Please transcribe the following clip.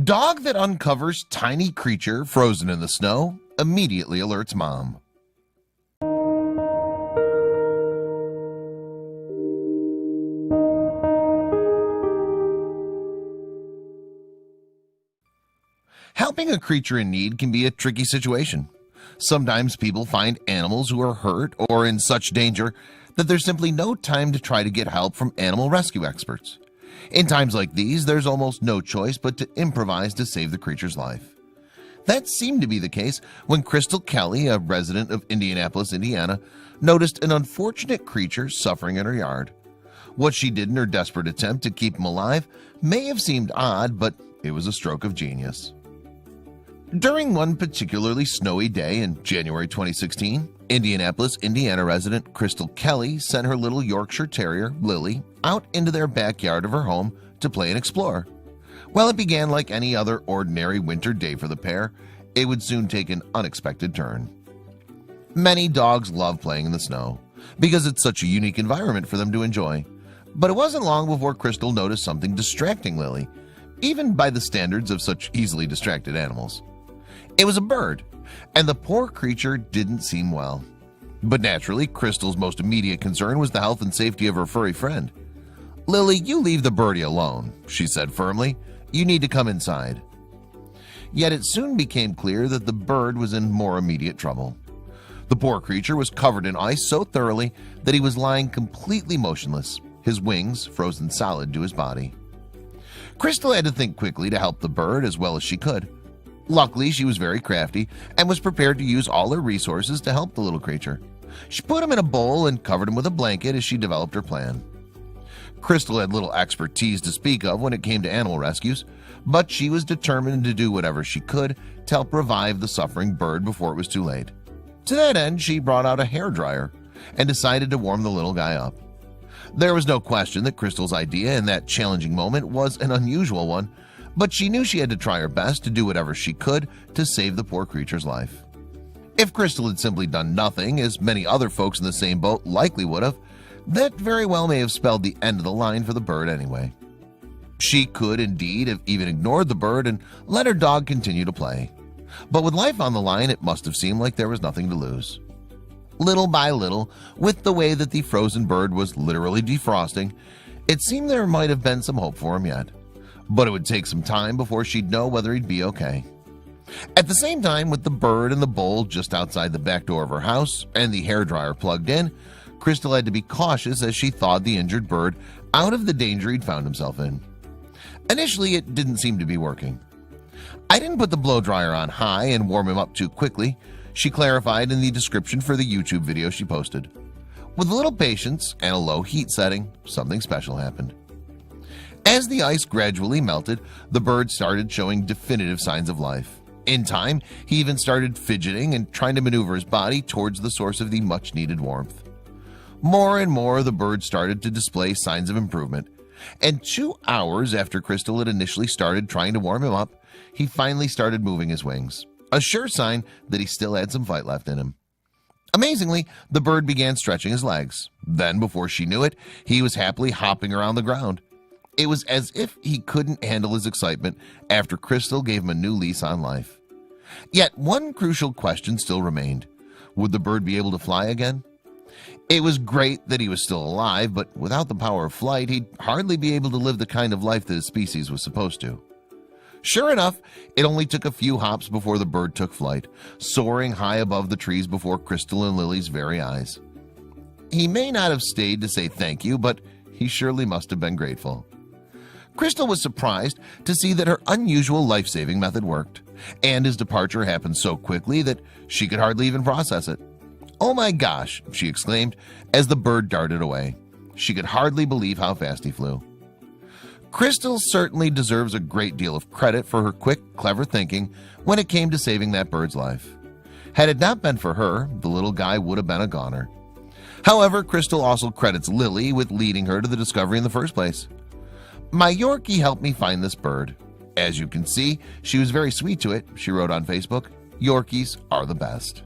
Dog that uncovers tiny creature frozen in the snow immediately alerts mom. Helping a creature in need can be a tricky situation. Sometimes people find animals who are hurt or in such danger that there's simply no time to try to get help from animal rescue experts. In times like these, there's almost no choice but to improvise to save the creature's life. That seemed to be the case when Crystal Kelley, a resident of Indianapolis, Indiana, noticed an unfortunate creature suffering in her yard. What she did in her desperate attempt to keep him alive may have seemed odd, but it was a stroke of genius. During one particularly snowy day in January 2016, Indianapolis, Indiana resident Crystal Kelley sent her little Yorkshire Terrier, Lily, out into their backyard of her home to play and explore. While it began like any other ordinary winter day for the pair, it would soon take an unexpected turn. Many dogs love playing in the snow because it's such a unique environment for them to enjoy. But it wasn't long before Crystal noticed something distracting Lily, even by the standards of such easily distracted animals. It was a bird, and the poor creature didn't seem well. But naturally, Crystal's most immediate concern was the health and safety of her furry friend. "Lily, you leave the birdie alone," she said firmly. "You need to come inside." Yet it soon became clear that the bird was in more immediate trouble. The poor creature was covered in ice so thoroughly that he was lying completely motionless, his wings frozen solid to his body. Crystal had to think quickly to help the bird as well as she could. Luckily, she was very crafty and was prepared to use all her resources to help the little creature. She put him in a bowl and covered him with a blanket as she developed her plan. Crystal had little expertise to speak of when it came to animal rescues, but she was determined to do whatever she could to help revive the suffering bird before it was too late. To that end, she brought out a hairdryer and decided to warm the little guy up. There was no question that Crystal's idea in that challenging moment was an unusual one, but she knew she had to try her best to do whatever she could to save the poor creature's life. If Crystal had simply done nothing, as many other folks in the same boat likely would have, that very well may have spelled the end of the line for the bird anyway. She could indeed have even ignored the bird and let her dog continue to play. But with life on the line, it must have seemed like there was nothing to lose. Little by little, with the way that the frozen bird was literally defrosting, it seemed there might have been some hope for him yet. But it would take some time before she'd know whether he'd be okay. At the same time, with the bird in the bowl just outside the back door of her house and the hairdryer plugged in, Crystal had to be cautious as she thawed the injured bird out of the danger he'd found himself in. Initially, it didn't seem to be working. "I didn't put the blow dryer on high and warm him up too quickly," she clarified in the description for the YouTube video she posted. With a little patience and a low heat setting, something special happened. As the ice gradually melted, the bird started showing definitive signs of life. In time, he even started fidgeting and trying to maneuver his body towards the source of the much-needed warmth. More and more, the bird started to display signs of improvement, and 2 hours after Crystal had initially started trying to warm him up, he finally started moving his wings, a sure sign that he still had some fight left in him. Amazingly, the bird began stretching his legs. Then, before she knew it, he was happily hopping around the ground. It was as if he couldn't handle his excitement after Crystal gave him a new lease on life. Yet one crucial question still remained. Would the bird be able to fly again? It was great that he was still alive, but without the power of flight, he'd hardly be able to live the kind of life that his species was supposed to. Sure enough, it only took a few hops before the bird took flight, soaring high above the trees before Crystal and Lily's very eyes. He may not have stayed to say thank you, but he surely must have been grateful. Crystal was surprised to see that her unusual life-saving method worked, and his departure happened so quickly that she could hardly even process it. "Oh my gosh," she exclaimed as the bird darted away. She could hardly believe how fast he flew. Crystal certainly deserves a great deal of credit for her quick, clever thinking when it came to saving that bird's life. Had it not been for her, the little guy would have been a goner. However, Crystal also credits Lily with leading her to the discovery in the first place. "My Yorkie helped me find this bird. As you can see, she was very sweet to it," she wrote on Facebook. "Yorkies are the best."